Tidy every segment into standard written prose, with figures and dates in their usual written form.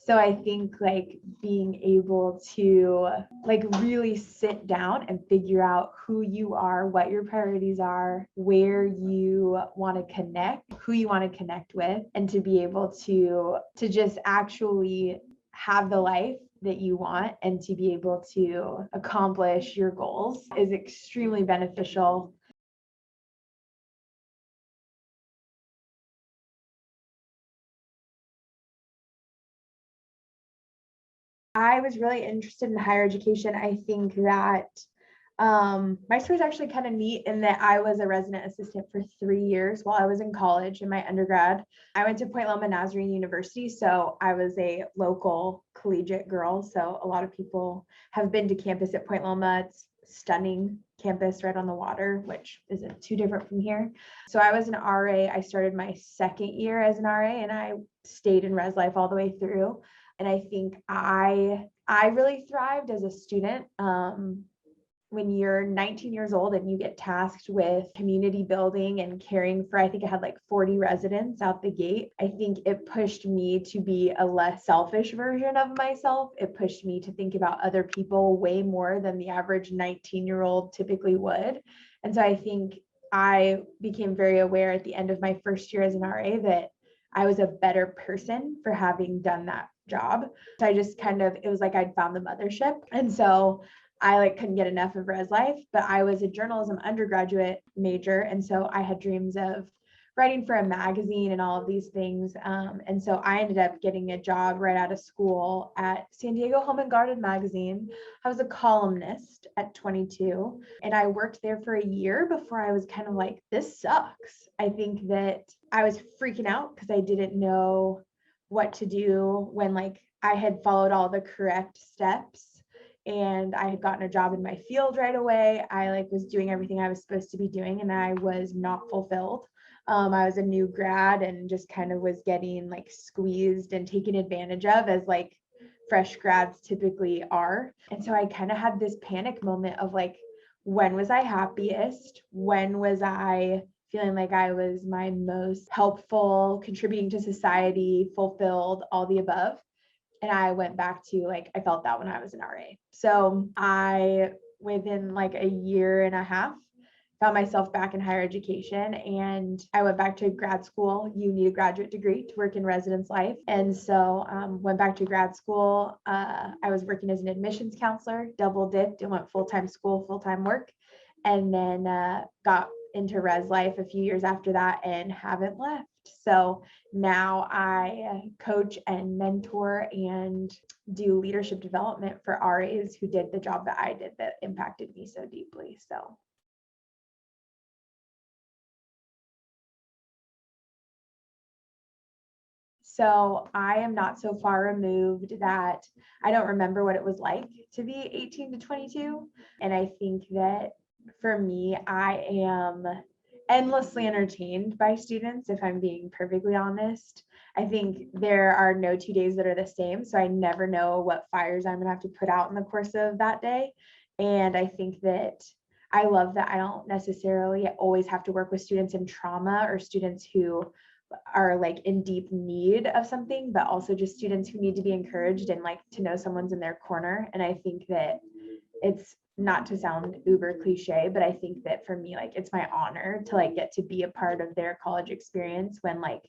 So I think like being able to like really sit down and figure out who you are, what your priorities are, where you want to connect, who you want to connect with, and to be able to just actually have the life that you want and to be able to accomplish your goals is extremely beneficial. I was really interested in higher education. I think that my story is actually kind of neat in that I was a resident assistant for 3 years while I was in college in my undergrad. I went to Point Loma Nazarene University, so I was a local collegiate girl. So a lot of people have been to campus at Point Loma. It's stunning campus right on the water, which isn't too different from here. So I was an RA. I started my second year as an RA and I stayed in ReLyfe all the way through. And I think I really thrived as a student. When you're 19 years old and you get tasked with community building and caring for, I think I had like 40 residents out the gate. I think it pushed me to be a less selfish version of myself. It pushed me to think about other people way more than the average 19-year-old typically would. And so I think I became very aware at the end of my first year as an RA that I was a better person for having done that job. So I just it was like I'd found the mothership. And so I like couldn't get enough of ReLyfe, but I was a journalism undergraduate major. And so I had dreams of writing for a magazine and all of these things. And so I ended up getting a job right out of school at San Diego Home and Garden magazine. I was a columnist at 22 and I worked there for a year before I was kind of like, this sucks. I think that I was freaking out because I didn't know what to do when like I had followed all the correct steps and I had gotten a job in my field right away. I like was doing everything I was supposed to be doing and I was not fulfilled. I was a new grad and just kind of was getting like squeezed and taken advantage of as like fresh grads typically are. And so I kind of had this panic moment of like, when was I happiest? When was I feeling like I was my most helpful, contributing to society, fulfilled, all the above? And I went back to like, I felt that when I was an RA. So I, within like a year and a half, found myself back in higher education and I went back to grad school. You need a graduate degree to work in residence life. And so went back to grad school. I was working as an admissions counselor, double dipped and went full-time school, full-time work. And then got into ReLyfe a few years after that and haven't left. So now I coach and mentor and do leadership development for RAs who did the job that I did that impacted me so deeply. So I am not so far removed that I don't remember what it was like to be 18 to 22. And I think that for me, I am endlessly entertained by students, if I'm being perfectly honest. I think there are no 2 days that are the same. So I never know what fires I'm going to have to put out in the course of that day. And I think that I love that I don't necessarily always have to work with students in trauma or students who are like in deep need of something, but also just students who need to be encouraged and like to know someone's in their corner. And I think that it's not to sound uber cliche, but I think that for me, like it's my honor to like get to be a part of their college experience when like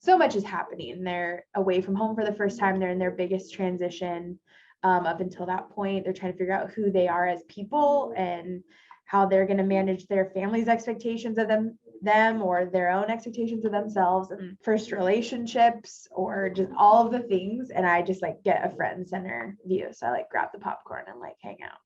so much is happening. They're away from home for the first time. They're in their biggest transition. Up until that point, they're trying to figure out who they are as people and how they're going to manage their family's expectations of them or their own expectations of themselves and first relationships or just all of the things. And I just like get a front and center view. So I like grab the popcorn and like hang out.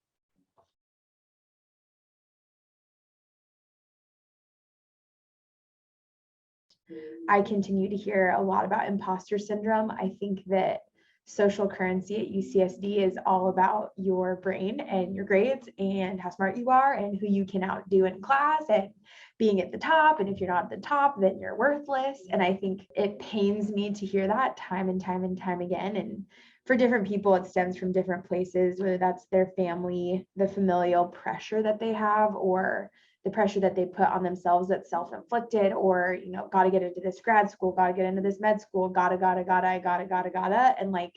I continue to hear a lot about imposter syndrome. I think that social currency at UCSD is all about your brain and your grades and how smart you are and who you can outdo in class and being at the top. And if you're not at the top, then you're worthless. And I think it pains me to hear that time and time and time again. And for different people, it stems from different places, whether that's their family, the familial pressure that they have, or the pressure that they put on themselves that's self-inflicted, or, you know, got to get into this grad school, got to get into this med school, gotta. And like,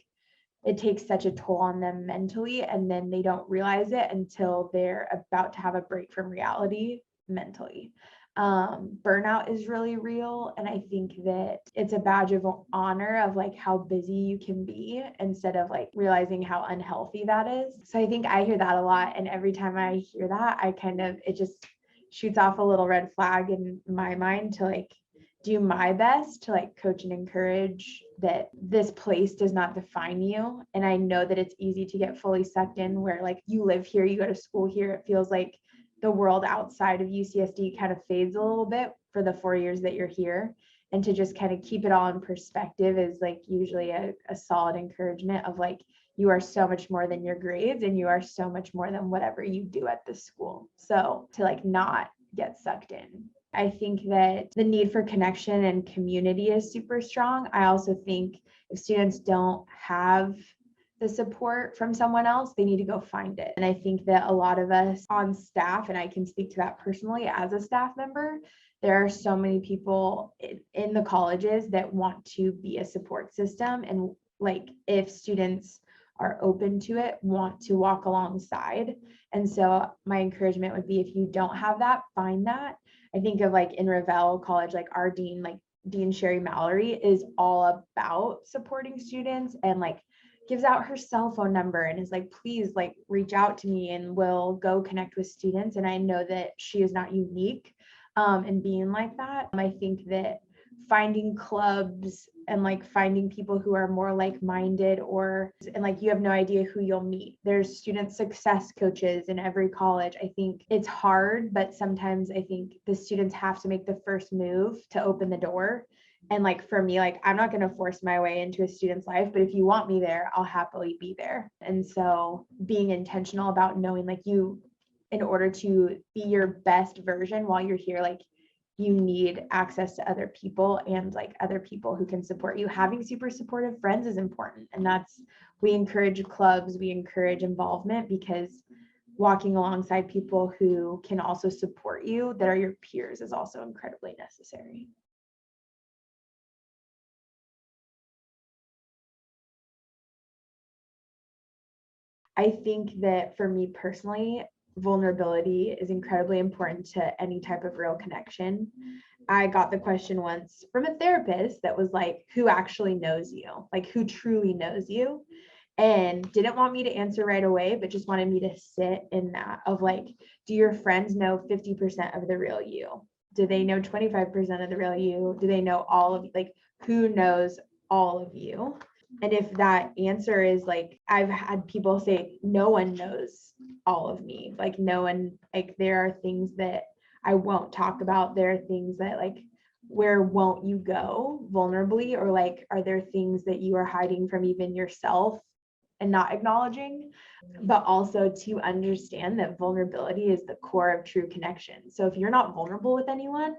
it takes such a toll on them mentally, and then they don't realize it until they're about to have a break from reality mentally. Burnout is really real, and I think that it's a badge of honor of like how busy you can be instead of like realizing how unhealthy that is. So I think I hear that a lot, and every time I hear that, it just shoots off a little red flag in my mind to like do my best to like coach and encourage that this place does not define you. And I know that it's easy to get fully sucked in where like you live here, you go to school here, it feels like the world outside of UCSD kind of fades a little bit for the 4 years that you're here. And to just kind of keep it all in perspective is like usually a solid encouragement of like, you are so much more than your grades, and you are so much more than whatever you do at this school. So to like not get sucked in. I think that the need for connection and community is super strong. I also think if students don't have the support from someone else, they need to go find it. And I think that a lot of us on staff, and I can speak to that personally as a staff member, there are so many people in the colleges that want to be a support system. And like if students are open to it, want to walk alongside. And so my encouragement would be, if you don't have that, find that. I think of like in Revelle College, like our dean, like Dean Sherry Mallory, is all about supporting students and like gives out her cell phone number and is like, please like reach out to me and we'll go connect with students. And I know that she is not unique in being like that. I think that finding clubs and like finding people who are more like-minded, and like you have no idea who you'll meet. There's student success coaches in every college. I think it's hard, but sometimes I think the students have to make the first move to open the door. And like for me, like I'm not going to force my way into a student's life, but if you want me there, I'll happily be there. And so being intentional about knowing like you, in order to be your best version while you're here, like you need access to other people and like other people who can support you. Having super supportive friends is important. And we encourage clubs, we encourage involvement, because walking alongside people who can also support you, that are your peers, is also incredibly necessary. I think that for me personally, vulnerability is incredibly important to any type of real connection. I got the question once from a therapist that was like, who actually knows you? Like, who truly knows you? And didn't want me to answer right away, but just wanted me to sit in that of like, do your friends know 50% of the real you? Do they know 25% of the real you? Do they know all of you? Like, who knows all of you? And if that answer is like, I've had people say, no one knows all of me. Like no one, like there are things that I won't talk about. There are things that like, where won't you go vulnerably? Or like, are there things that you are hiding from even yourself and not acknowledging? But also to understand that vulnerability is the core of true connection. So if you're not vulnerable with anyone,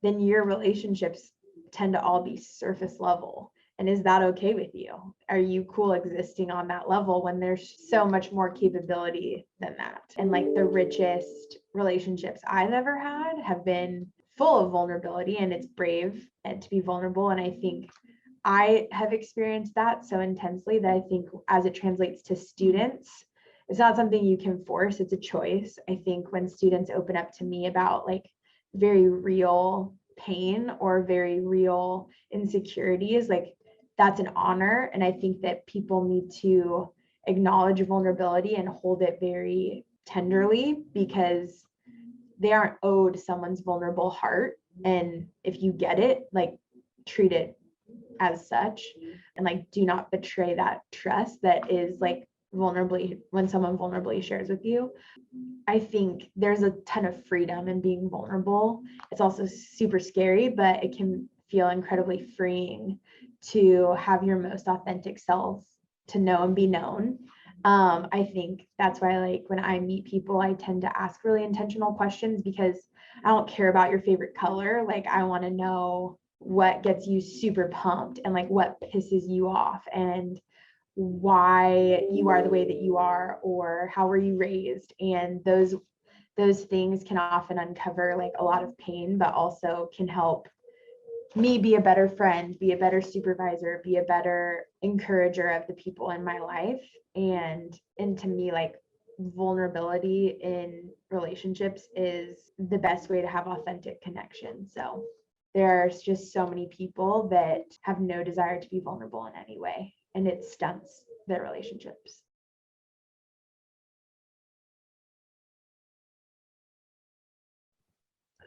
then your relationships tend to all be surface level. And is that okay with you? Are you cool existing on that level when there's so much more capability than that? And like the richest relationships I've ever had have been full of vulnerability, and it's brave and to be vulnerable. And I think I have experienced that so intensely that I think as it translates to students, it's not something you can force, it's a choice. I think when students open up to me about like very real pain or very real insecurities, like that's an honor. And I think that people need to acknowledge vulnerability and hold it very tenderly, because they aren't owed someone's vulnerable heart. And if you get it, like treat it as such, and like do not betray that trust that is like vulnerably, when someone vulnerably shares with you. I think there's a ton of freedom in being vulnerable. It's also super scary, but it can feel incredibly freeing to have your most authentic self, to know and be known. I think that's why like when I meet people, I tend to ask really intentional questions, because I don't care about your favorite color. Like I want to know what gets you super pumped and like what pisses you off and why you are the way that you are, or how were you raised. And those things can often uncover like a lot of pain, but also can help me be a better friend, be a better supervisor, be a better encourager of the people in my life. And to me, like, vulnerability in relationships is the best way to have authentic connection. So there's just so many people that have no desire to be vulnerable in any way, and it stunts their relationships.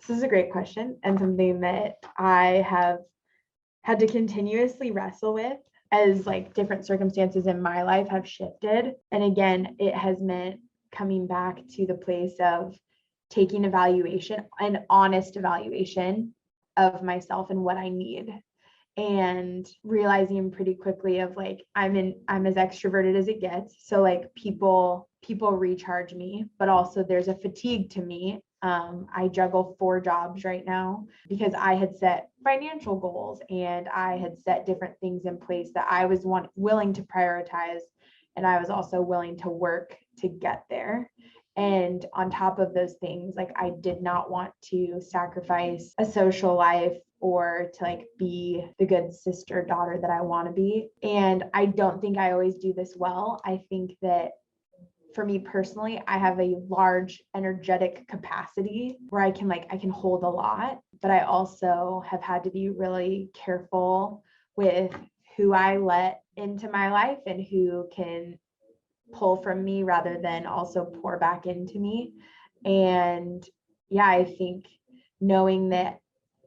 This is a great question, and something that I have had to continuously wrestle with as like different circumstances in my life have shifted. And again, it has meant coming back to the place of taking evaluation, an honest evaluation of myself and what I need, and realizing pretty quickly of like, I'm as extroverted as it gets. So like people recharge me, but also there's a fatigue to me. I juggle 4 jobs right now because I had set financial goals and I had set different things in place that I was willing to prioritize, and I was also willing to work to get there. And on top of those things, like, I did not want to sacrifice a social life or to like be the good sister, daughter that I want to be. And I don't think I always do this well. I think that for me personally, I have a large energetic capacity where I can hold a lot, but I also have had to be really careful with who I let into my life and who can pull from me rather than also pour back into me. And yeah, I think knowing that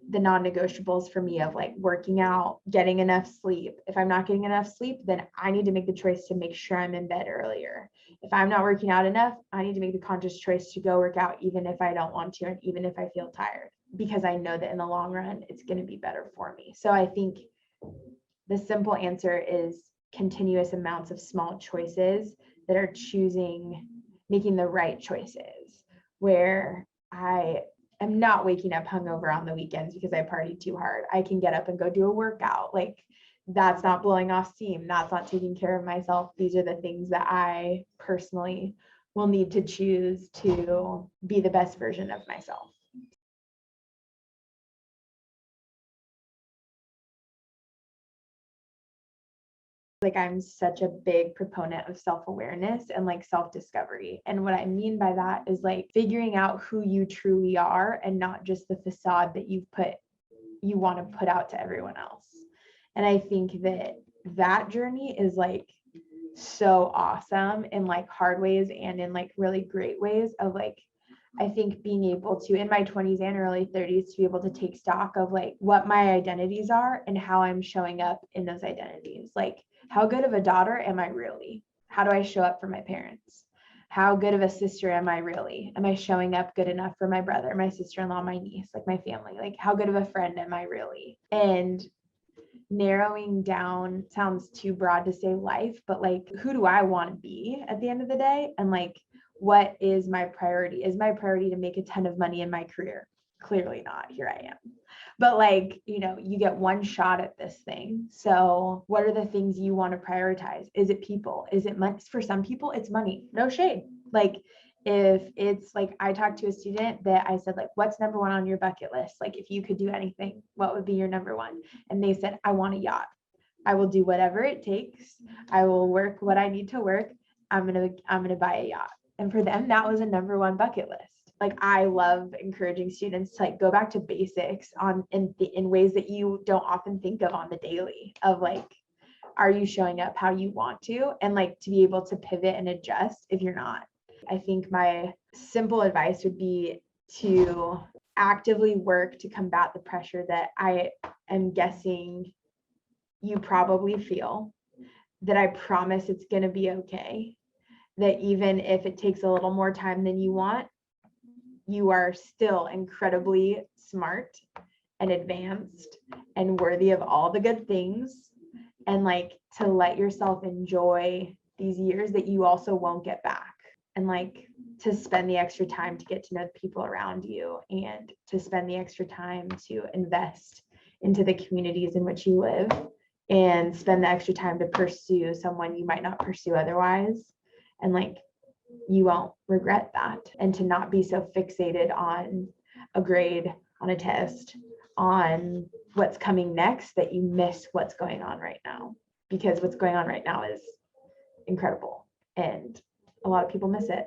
the non-negotiables for me of like working out, getting enough sleep. If I'm not getting enough sleep, then I need to make the choice to make sure I'm in bed earlier. If I'm not working out enough, I need to make the conscious choice to go work out, even if I don't want to, and even if I feel tired, because I know that in the long run, it's going to be better for me. So I think the simple answer is continuous amounts of small choices that are making the right choices, where I am not waking up hungover on the weekends because I partied too hard. I can get up and go do a workout. Like, that's not blowing off steam. That's not taking care of myself. These are the things that I personally will need to choose to be the best version of myself. Like, I'm such a big proponent of self-awareness and like self-discovery. And what I mean by that is like figuring out who you truly are and not just the facade that you want to put out to everyone else. And I think that journey is like so awesome in like hard ways and in like really great ways of like, I think being able to, in my 20s and early 30s, to be able to take stock of like what my identities are and how I'm showing up in those identities. Like, how good of a daughter am I really? How do I show up for my parents? How good of a sister am I really? Am I showing up good enough for my brother, my sister-in-law, my niece, like my family? Like, how good of a friend am I really? And narrowing down sounds too broad to say life, but like, who do I want to be at the end of the day? And like, what is my priority? Is my priority to make a ton of money in my career? Clearly not. Here I am. But like, you get one shot at this thing. So what are the things you want to prioritize? Is it people? Is it money? For some people, it's money. No shade. Like, if it's like, I talked to a student that I said, like, what's number 1 on your bucket list? Like, if you could do anything, what would be your number 1? And they said, I want a yacht. I will do whatever it takes. I will work what I need to work. I'm going to buy a yacht. And for them, that was a number 1 bucket list. Like, I love encouraging students to like go back to basics in ways that you don't often think of on the daily, of like, are you showing up how you want to? And like, to be able to pivot and adjust if you're not. I think my simple advice would be to actively work to combat the pressure that I am guessing you probably feel, that I promise it's going to be okay, that even if it takes a little more time than you want, you are still incredibly smart and advanced and worthy of all the good things, and like, to let yourself enjoy these years that you also won't get back, and like, to spend the extra time to get to know the people around you, and to spend the extra time to invest into the communities in which you live, and spend the extra time to pursue someone you might not pursue otherwise. And like, you won't regret that. And to not be so fixated on a grade, on a test, on what's coming next that you miss what's going on right now, because what's going on right now is incredible and a lot of people miss it.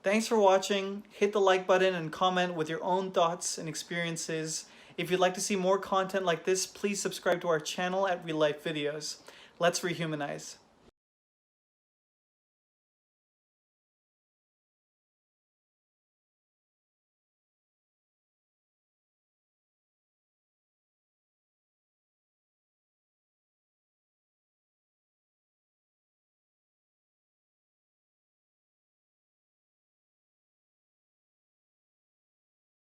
Thanks for watching. Hit the like button and comment with your own thoughts and experiences. If you'd like to see more content like this, please subscribe to our channel at ReLyfe Videos. Let's rehumanize.